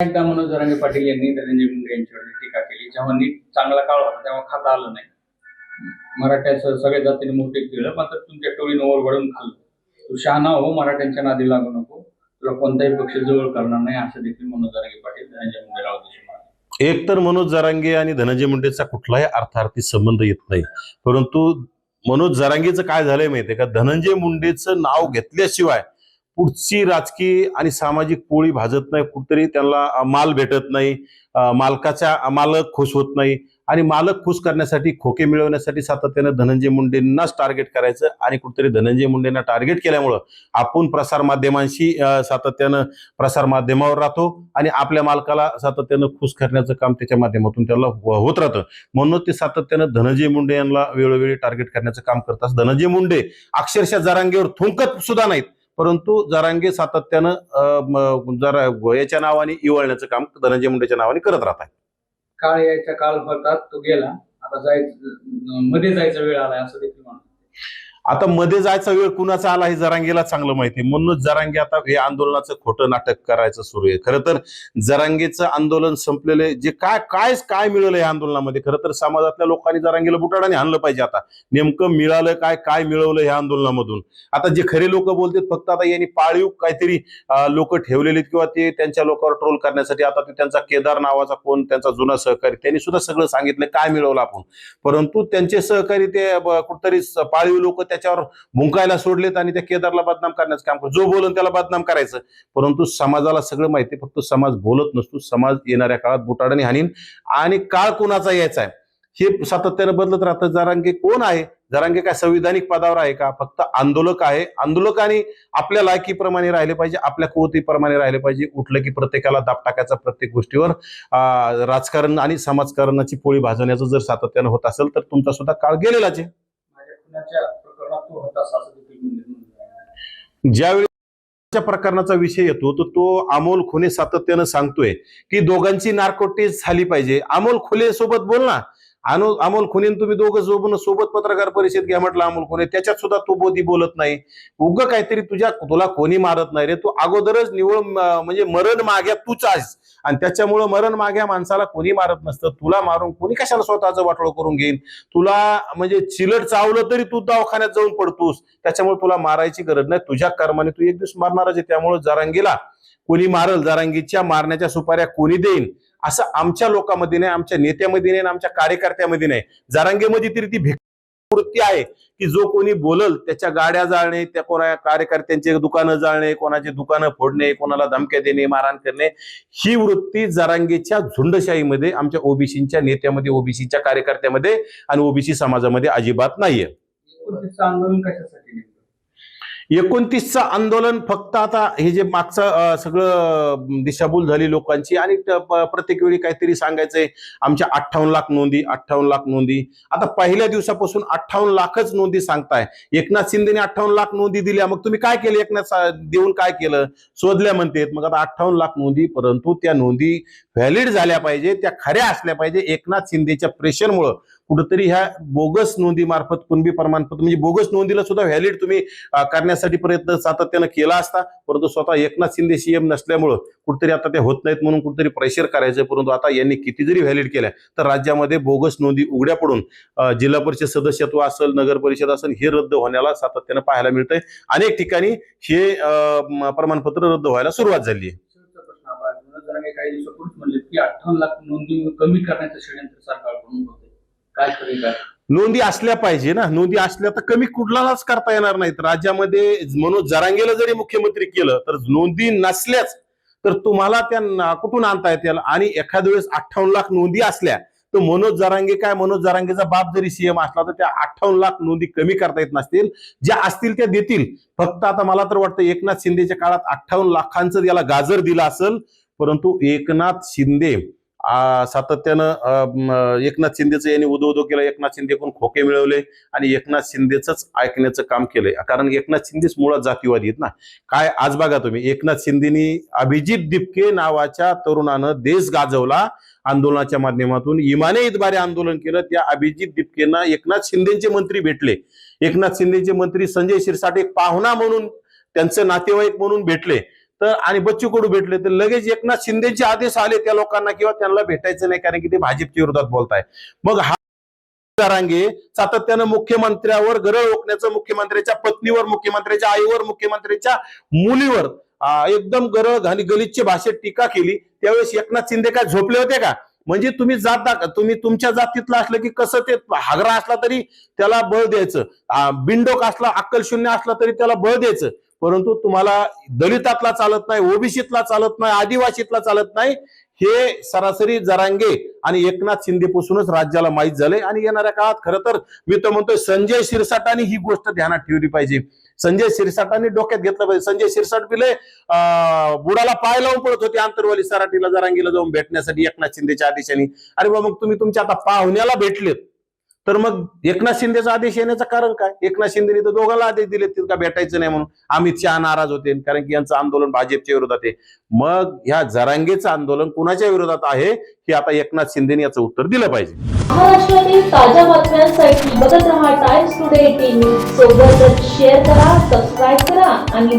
एकदा मनोज जरांगे पाटील यांनी धनंजय मुंडे यांच्यावर टीका केली. जेव्हा नीट चांगला काळ होता तेव्हा खाता आलं नाही. मराठ्यासह सगळ्या जातीने मोठे केलं, मात्र तुमच्या टोळीनं ओरबडून खाल्लं. तू शहाणा हो, मराठ्यांच्या नादी लागू नको, तुला कोणताही पक्ष जवळ करणार नाही, असं देखील मनोज जरांगे पाटील धनंजय मुंडेला उद्देशून म्हणाले. एक तर मनोज जरांगे आणि धनंजय मुंडेचा कुठलाही अर्थार्थी संबंध येत नाही, परंतु मनोज जरांगेचं काय झालंय माहितीये का, धनंजय मुंडेचं नाव घेतल्याशिवाय पुढची राजकीय आणि सामाजिक पोळी भाजत नाही. कुठतरी त्याला माल भेटत नाही, मालक खुश होत नाही, आणि मालक खुश करण्यासाठी, खोके मिळवण्यासाठी सातत्यानं धनंजय मुंडेंनाच टार्गेट करायचं. आणि कुठतरी धनंजय मुंडेंना टार्गेट केल्यामुळं आपण प्रसार माध्यमांशी सातत्यानं प्रसार माध्यमावर राहतो आणि आपल्या मालकाला सातत्यानं खुश करण्याचं काम त्याच्या माध्यमातून त्याला होत राहतं. म्हणून ते सातत्यानं धनंजय मुंडे यांना वेळोवेळी टार्गेट करण्याचं काम करतात. धनंजय मुंडे अक्षरशः जरांगेवर थुंकत सुद्धा नाहीत, परंतु जरांगे सातत्यानं जरा याच्या नावाने इवळण्याचं काम धनंजय मुंडेच्या नावाने करत राहतात. काळ यायचा काळ फरतात, तो गेला, आता मध्ये जायचा वेळ आलाय असं देखील म्हणतात. आता मध्ये जायचा वेळ कुणाचा आला हे जरांगेला चांगलं माहिती, म्हणूनच जरांगे आता हे आंदोलनाचं खोटं नाटक करायचं सुरू आहे. खरं तर जरांगेचं आंदोलन संपलेले जे काय मिळालं या आंदोलनामध्ये, खरं तर समाजातल्या लोकांनी जरांगेला बुटाडाने आणलं पाहिजे. आता नेमकं मिळालं काय मिळवलं या आंदोलनामधून. आता जे खरे लोक बोलतात फक्त आता यांनी पाळीव काहीतरी लोक ठेवलेले किंवा ते त्यांच्या लोकांवर ट्रोल करण्यासाठी, आता ते त्यांचा केदार नावाचा कोण त्यांचा जुना सहकारी, त्यांनी सुद्धा सगळं सांगितलं काय मिळवलं आपण, परंतु त्यांचे सहकारी ते कुठतरी पाळीव लोक त्याच्यावर भुंकायला सोडलेत आणि त्या केदारला बदनाम करण्याचं काम करतो. जो बोलून त्याला बदनाम करायचं, परंतु समाजाला सगळं माहिती, फक्त समाज बोलत नसतो. समाज येणाऱ्या काळात बुटाडाने हाणीन आणि काळ कोणाचा यायचा आहे हे सातत्यानं बदलत राहतं. जरांगे कोण आहे? जरांगे काय संविधानिक पदावर आहे का? फक्त आंदोलक आहे. आंदोलकांनी आपल्या लायकीप्रमाणे राहिले पाहिजे, आपल्या कुवतीप्रमाणे राहिले पाहिजे. उठलं की प्रत्येकाला दाब टाकायचा, प्रत्येक गोष्टीवर राजकारण आणि समाजकारणाची पोळी भाजवण्याचं जर सातत्यानं होत असेल तर तुमचा सुद्धा काळ गेलेलाच आहे. ज्यावेळी प्रकरणाचा विषय येतो तर तो अमोल खुले सातत्यानं सांगतोय की दोघांची नार्को टेस्ट झाली पाहिजे. अमोल खुले सोबत बोल ना. अमोल खुने तुम्ही दोघं सोबत पत्रकार परिषद घ्या म्हटलं. अमोल खुने त्याच्यात सुद्धा तो बोधी बोलत नाही. उग काहीतरी तुला कोणी मारत नाही रे, तू अगोदरच निवळ म्हणजे मरण माग्या तूच आहेस, आणि त्याच्यामुळं मरण माग्या माणसाला कोणी मारत नसतं. तुला मारून कोणी कशाला स्वतःचं वाटोळं करून घेईन. तुला म्हणजे चिलट चावलं तरी तू दवाखान्यात जाऊन पडतोस, त्याच्यामुळे तुला मारायची गरज नाही. तुझ्या कर्माने तू एक दिवस मारणारच आहे. त्यामुळे जरांगेला कोणी मारल, जरांगीच्या मारण्याच्या सुपाऱ्या कोणी देईन असं आमच्या लोकांमध्ये नाही, आमच्या नेत्यामध्ये नाही, आमच्या कार्यकर्त्यामध्ये नाही. जरांगेमध्ये तरी ती वृत्ती आहे की जो कोणी बोलल त्याच्या गाड्या जाळणे, त्या कोणा कार्यकर्त्यांचे दुकानं जाळणे, कोणाचे दुकानं फोडणे, कोणाला धमक्या देणे, मारहाण करणे, ही वृत्ती जरांगेच्या झुंडशाहीमध्ये, आमच्या ओबीसीच्या नेत्यामध्ये, ओबीसीच्या कार्यकर्त्यामध्ये आणि ओबीसी समाजामध्ये अजिबात नाहीये. 29चं आंदोलन फक्त आता हे जे मागचं सगळं दिशाभूल झाली लोकांची, आणि प्रत्येक वेळी काहीतरी सांगायचंय आमच्या 58 लाख नोंदी, 58 लाख नोंदी. आता पहिल्या दिवसापासून 58 लाखच नोंदी सांगताय. एकनाथ शिंदेने 58 लाख नोंदी दिल्या, मग तुम्ही काय केलं? एकनाथ देऊन काय केलं? शोधल्या म्हणतात. मग आता 58 लाख नोंदी, परंतु त्या नोंदी व्हॅलिड झाल्या पाहिजे, त्या खऱ्या असल्या पाहिजे. एकनाथ शिंदेच्या प्रेशरमुळं कुठेतरी ह्या बोगस नोंदी मार्फत, कुणबी प्रमाणपत्र म्हणजे बोगस नोंदीला सुद्धा व्हॅलिड तुम्ही करण्यासाठी प्रयत्न सातत्यानं केला असता, परंतु स्वतः एकनाथ शिंदे सीएम नसल्यामुळं कुठेतरी आता ते होत नाहीत म्हणून कुठेतरी प्रेशर करायचं. परंतु आता यांनी किती जरी व्हॅलिड केल्या तर राज्यामध्ये बोगस नोंदी उघड्या पडून जिल्हा परिषद सदस्यत्व असेल, नगर परिषद असेल, हे रद्द होण्याला सातत्यानं पाहायला मिळतंय. अनेक ठिकाणी हे प्रमाणपत्र रद्द व्हायला सुरुवात झाली आहे. काही दिवसापूर्वीच म्हणले की 58 लाख नोंदी कमी करण्याचं षडयंत्र सरकारकडून होते. काय करेल? नोंदी असल्या पाहिजे ना. नोंदी असल्या तर कमी कुठलाच करता येणार नाहीत. राज्यामध्ये मनोज जरांगेला जरी मुख्यमंत्री केलं तर नोंदी नसल्याच तर तुम्हाला त्या कुठून आणता येतील. आणि एखाद्या वेळेस 58 लाख नोंदी असल्या तर मनोज जरांगेचा बाप जरी सीएम असला तर त्या 58 लाख नोंदी कमी करता येत नसतील. ज्या असतील त्या देतील. फक्त आता मला तर वाटतं एकनाथ शिंदेच्या काळात 58 लाखांचं याला गाजर दिलं असेल, परंतु एकनाथ शिंदे सातत्यानं एकनाथ शिंदेचं यांनी उदो केलं. एकनाथ शिंदेकडून खोके मिळवले आणि एकनाथ शिंदेच ऐकण्याचं काम केलंय. कारण एकनाथ शिंदेच मुळात जातीवादी आहेत ना. काय आज बघा तुम्ही, एकनाथ शिंदेनी अभिजित दिपके नावाच्या तरुणानं देश गाजवला आंदोलनाच्या माध्यमातून. इमाने इतबारे आंदोलन केलं. त्या अभिजित दिपकेंना एकनाथ शिंदेचे मंत्री भेटले. एकनाथ शिंदेचे मंत्री संजय शिरसाट एक पाहुणा म्हणून, त्यांचे नातेवाईक म्हणून भेटले. तर आणि बच्चू कडू भेटले तर लगेच एकनाथ शिंदेचे आदेश आले त्या लोकांना किंवा त्यांना भेटायचं नाही कारण की ते भाजपच्या विरोधात बोलताय. मग हा जरांगे सातत्यानं मुख्यमंत्र्यावर गरळ ओकण्याचं, मुख्यमंत्र्याच्या पत्नीवर, मुख्यमंत्र्याच्या आईवर, मुख्यमंत्र्याच्या मुलीवर एकदम गरळ घाली गलिच्छ भाषेत टीका केली. त्यावेळेस एकनाथ शिंदे काय झोपले होते का? म्हणजे तुम्ही तुम्ही तुमच्या जातीतला असलं की कसं ते हागरा असला तरी त्याला बळ द्यायचं, बिंडोक असला अक्कलशून्य असला तरी त्याला बळ द्यायचं, परंतु तुम्हाला दलितातला चालत नाही, ओबीसीतला चालत नाही, आदिवासीतला चालत नाही. हे सरासरी जरांगे आणि एकनाथ शिंदेपासूनच राज्याला माहीत झाले. आणि येणाऱ्या काळात खरं तर मी तर म्हणतोय संजय शिरसाटांनी ही गोष्ट ध्यानात ठेवली पाहिजे. संजय शिरसाटांनी डोक्यात घेतलं पाहिजे. संजय शिरसाट बिले बुडाला पाय लावून पडत होते आंतरवाली सराटीला जरांगीला जाऊन भेटण्यासाठी एकनाथ शिंदेच्या आदेशाने. अरे बाबा, मग तुम्ही तुमच्या आता पाहुण्याला भेटलेत तर मग एकनाथ शिंदेचा आदेश येण्याचं कारण काय? एकनाथ शिंदेने तर दोघांना आदेश दिले का भेटायचं नाही म्हणून. अमित शहा नाराज होते कारण की यांचं आंदोलन भाजपच्या विरोधात आहे. मग ह्या जरांगेचं आंदोलन कुणाच्या विरोधात आहे हे आता एकनाथ शिंदेने याचं उत्तर दिलं पाहिजे. महाराष्ट्रातील ताज्या बातम्यांसाठी बघत रहा टाइम्स टुडे टीव्ही. सोबतच शेअर करा, सबस्क्राईब करा आणि